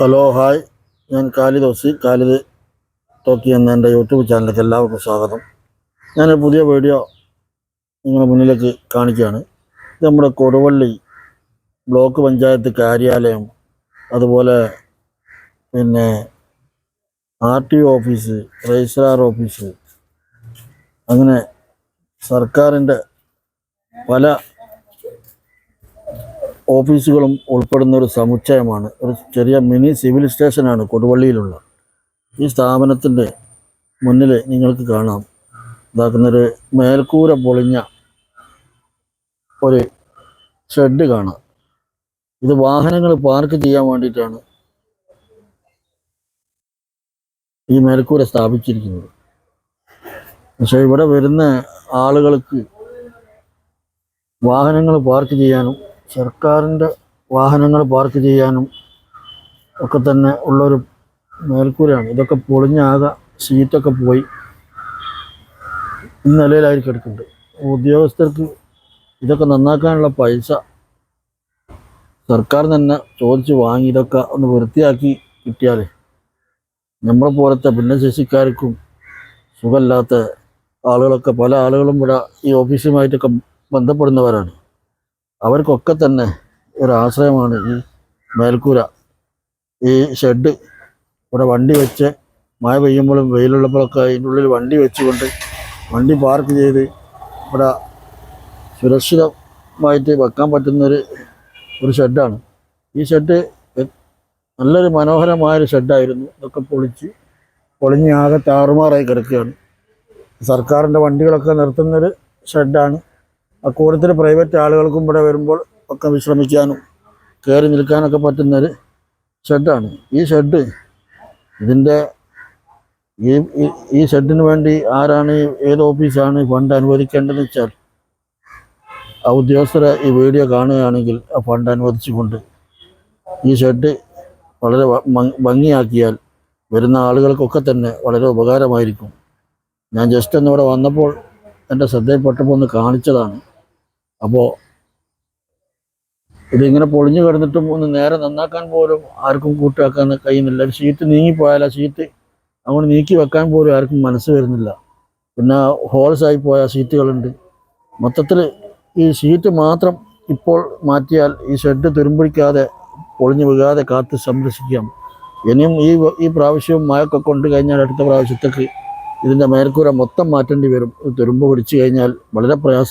Hello hi, ഞാൻ Khalid Aussie. Khalid talkie എന്ന എൻ്റെ യൂട്യൂബ് ചാനലിലേക്ക് എല്ലാവർക്കും സ്വാഗതം. ഞാനൊരു പുതിയ വീഡിയോ നിങ്ങളുടെ മുന്നിലേക്ക് കാണിക്കുകയാണ്. ഇത് നമ്മുടെ കൊടുവള്ളി ബ്ലോക്ക് പഞ്ചായത്ത് കാര്യാലയം, അതുപോലെ പിന്നെ RTO ഓഫീസ്, രജിസ്ട്രാർ ഓഫീസ്, അങ്ങനെ സർക്കാരിൻ്റെ പല ഓഫീസുകളും ഉൾപ്പെടുന്ന ഒരു സമുച്ചയമാണ്. ഒരു ചെറിയ മിനി സിവിൽ സ്റ്റേഷനാണ് കൊടുവള്ളിയിലുള്ള. ഈ സ്ഥാപനത്തിൻ്റെ മുന്നിൽ നിങ്ങൾക്ക് കാണാം ഇതാക്കുന്നൊരു മേൽക്കൂര പൊളിഞ്ഞ ഒരു ഷെഡ് കാണാം. ഇത് വാഹനങ്ങൾ പാർക്ക് ചെയ്യാൻ വേണ്ടിയിട്ടാണ് ഈ മേൽക്കൂര സ്ഥാപിച്ചിരിക്കുന്നത്. പക്ഷേ ഇവിടെ വരുന്ന ആളുകൾക്ക് വാഹനങ്ങൾ പാർക്ക് ചെയ്യാനും സർക്കാരിൻ്റെ വാഹനങ്ങൾ പാർക്ക് ചെയ്യാനും ഒക്കെ തന്നെ ഉള്ളൊരു മേൽക്കൂരയാണ്. ഇതൊക്കെ പൊളിഞ്ഞാകെ ഷീറ്റൊക്കെ പോയി ഈ നിലയിലായി കിടക്കുന്നുണ്ട്. ഉദ്യോഗസ്ഥർക്ക് ഇതൊക്കെ നന്നാക്കാനുള്ള പൈസ സർക്കാർ തന്നെ ചോദിച്ച് വാങ്ങി ഇതൊക്കെ ഒന്ന് വൃത്തിയാക്കി കിട്ടിയാൽ നമ്മളെ പോലത്തെ ഭിന്നശേഷിക്കാർക്കും സുഖമില്ലാത്ത ആളുകളൊക്കെ, പല ആളുകളും ഇവിടെ ഈ ഓഫീസുമായിട്ടൊക്കെ ബന്ധപ്പെടുന്നവരാണ്. അവർക്കൊക്കെ തന്നെ ഒരാശ്രയമാണ് ഈ മേൽക്കൂര, ഈ ഷെഡ്. ഇവിടെ വണ്ടി വെച്ച് മഴ പെയ്യുമ്പോഴും വെയിലുള്ളപ്പോഴൊക്കെ അതിൻ്റെ ഉള്ളിൽ വണ്ടി വെച്ചുകൊണ്ട് വണ്ടി പാർക്ക് ചെയ്ത് ഇവിടെ സുരക്ഷിതമായിട്ട് വെക്കാൻ പറ്റുന്നൊരു ഷെഡാണ്. ഈ ഷെഡ് നല്ലൊരു മനോഹരമായൊരു ഷെഡായിരുന്നു. ഇതൊക്കെ പൊളിഞ്ഞ് ആകെ താറുമാറായി കിടക്കുകയാണ്. സർക്കാരിൻ്റെ വണ്ടികളൊക്കെ നിർത്തുന്നൊരു ഷെഡാണ്. അക്കൂട്ടത്തിൽ പ്രൈവറ്റ് ആളുകൾക്കും ഇവിടെ വരുമ്പോൾ ഒക്കെ വിശ്രമിക്കാനും കയറി നിൽക്കാനൊക്കെ പറ്റുന്നൊരു ഷെഡാണ് ഈ ഷെഡ്. ഇതിൻ്റെ ഈ ഷെഡിന് വേണ്ടി ആരാണ്, ഏത് ഓഫീസാണ് ഫണ്ട് അനുവദിക്കേണ്ടതെന്ന് വെച്ചാൽ ആ ഉദ്യോഗസ്ഥരെ ഈ വീഡിയോ കാണുകയാണെങ്കിൽ ആ ഫണ്ട് അനുവദിച്ചുകൊണ്ട് ഈ ഷെഡ് വളരെ ഭംഗിയാക്കിയാൽ വരുന്ന ആളുകൾക്കൊക്കെ തന്നെ വളരെ ഉപകാരമായിരിക്കും. ഞാൻ ജസ്റ്റ് ഒന്നിവിടെ വന്നപ്പോൾ എൻ്റെ ശ്രദ്ധയിൽപ്പെട്ടപ്പോൾ ഒന്ന് കാണിച്ചതാണ്. അപ്പോൾ ഇതിങ്ങനെ പൊളിഞ്ഞു കിടന്നിട്ടും ഒന്ന് നേരെ നന്നാക്കാൻ പോലും ആർക്കും കൂട്ടാക്കാൻ കഴിയുന്നില്ല. ഒരു ഷീറ്റ് നീങ്ങിപ്പോയാൽ ആ ഷീറ്റ് അങ്ങോട്ട് നീക്കി വെക്കാൻ പോലും ആർക്കും മനസ്സ് വരുന്നില്ല. പിന്നെ ഹോൾസായി പോയ ഷീറ്റുകളുണ്ട്. മൊത്തത്തിൽ ഈ ഷീറ്റ് മാത്രം ഇപ്പോൾ മാറ്റിയാൽ ഈ ഷെഡ് തുരുമ്പിടിക്കാതെ പൊളിഞ്ഞു വീഴാതെ കാത്ത് സംരക്ഷിക്കാം. ഇനിയും ഈ പ്രാവശ്യവും മഴയൊക്കെ കൊണ്ട് കഴിഞ്ഞാൽ അടുത്ത പ്രാവശ്യത്തേക്ക് ഇതിൻ്റെ മേൽക്കൂര മൊത്തം മാറ്റേണ്ടി വരും. തുരുമ്പ് പിടിച്ചു കഴിഞ്ഞാൽ വളരെ പ്രയാസം.